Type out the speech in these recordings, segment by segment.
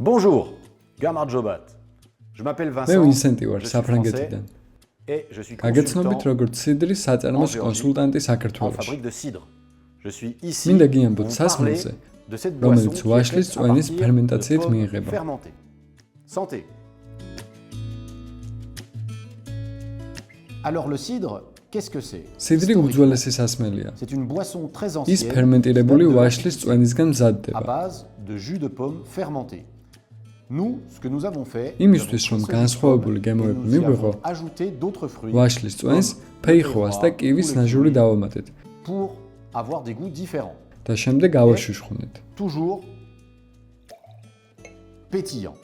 Bonjour, Gamard Jobat. Je m'appelle Vincent. მე ვინსენტი ვარ საფრანგეთიდან. Et je suis გაგეცნობით როგორც სიდრის საწარმოს კონსულტანტი en საქართველოში. fabrique de cidre. Je suis ici მინდა გიამბოთ pour სასმელზე, parler de cette რომელიც boisson qui est ვაშლის faite à წვენის partir ფერმენტაციით de pommes მიიღება. fermentées. Santé. Alors le cidre, qu'est-ce que c'est? სიდრი უძველესი სასმელია. C'est une boisson très ის ancienne ფერმენტირებული qui date de ვაშლის წვენისგან à მზადდება. base de jus de pomme fermenté. Nous, ce que nous avons fait, იმისთვის რომ განსხვავებული გემოები მივიღო, ajouter d'autres fruits ვაშლის წვენს ფეიხოას და კივის ნაჟური დავამატეთ pour avoir des goûts différents. და შემდეგ ავაშუშხუნეთ. Toujours pétillant.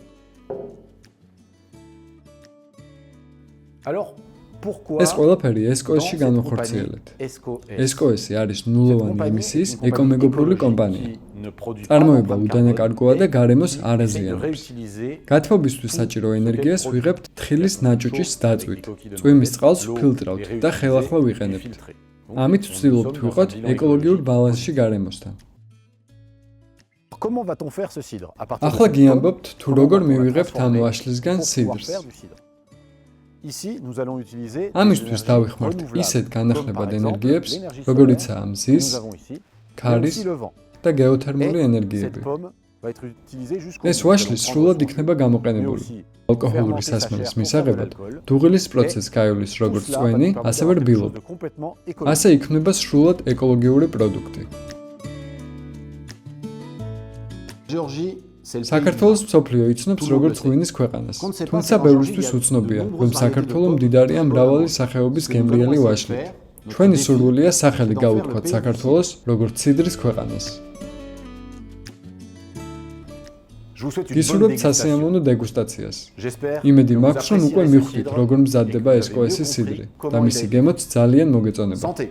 Alors, pourquoi ეს ყველაფერი dans ესკოესში cette განვახორციელეთ. compagnie SCOS? ესკოესი არის Cette ნულოვანი compagnie ემისიის est une compagnie ეკომეგობრული écologique კომპანია. qui ne produit pas წარმოება d'empreinte უდანაკარგოა და carbone გარემოს et არ qui essaie de აზიანებს. réutiliser გათბობისთვის საჭირო ენერგიას ვიღებთ თხილის ნაჭუჭის დაწვით, წვიმის წყალს ვფილტრავთ და ხელახლა ვიყენებთ. ამით ვცდილობთ ვიყოთ ეკოლოგიურ ბალანსში გარემოსთან. Comment va-t-on faire ce cidre? À partir de ახლა cette გიამბობთ pomme, თუ comment როგორ on va მივიღებთ ამ transformer ვაშლისგან pour pouvoir სიდრს. faire du cidre. Ici, nous allons utiliser des ამისთვის énergies დავიხმართ renouvelables, ისეთ comme განახლებად par exemple ენერგიებს, l'énergie როგორიცაა solaire que მზის, nous avons ici, mais ქარის aussi le vent. და გეოთერმული Et ენერგიები. cette pomme va être utilisée jusqu'au ეს bout. Nous ვაშლი allons prendre სრულად son იქნება jus, გამოყენებული. mais aussi ალკოჰოლური fermenter sa სასმელის chair pour faire de მისაღებად l'alcool. დუღილის პროცესს გაივლის Tout როგორც cela va წვენი, nous permettre ასევე d'avoir quelque რბილობ. chose de complètement écologique. ასე იქმნება სრულად ეკოლოგიური პროდუქტი. Géorgie, c'est le pays საქართველოს du vin. მსოფლიო იცნობს Tout le როგორც monde le ღვინის ქვეყანას. Qu'on ne sait pas, თუმცა c'est qu'en ბევრისთვის Géorgie, il y a უცნობია, de რომ nombreuses საქართველო variétés de მდიდარია pommes მრავალი et სახეობის Ce que nous გემრიელი allons essayer de ვაშლით. faire, notre ჩვენი défi, სურვილია სახელი d'en faire გაუთქვათ le pays საქართველოს როგორც სიდრის ქვეყანას. Je vous souhaite une bonne გისურვებთ dégustation. სასიამოვნო დეგუსტაციას. J'espère იმედი que vous მაქვს, რომ უკვე apprécierez ce მივხვდით, cidre როგორ et que მზადდება vous ეს avez კოესის mieux სიდრი compris და comment მისი il est. გემოც ძალიან მოგეწონება. Santé!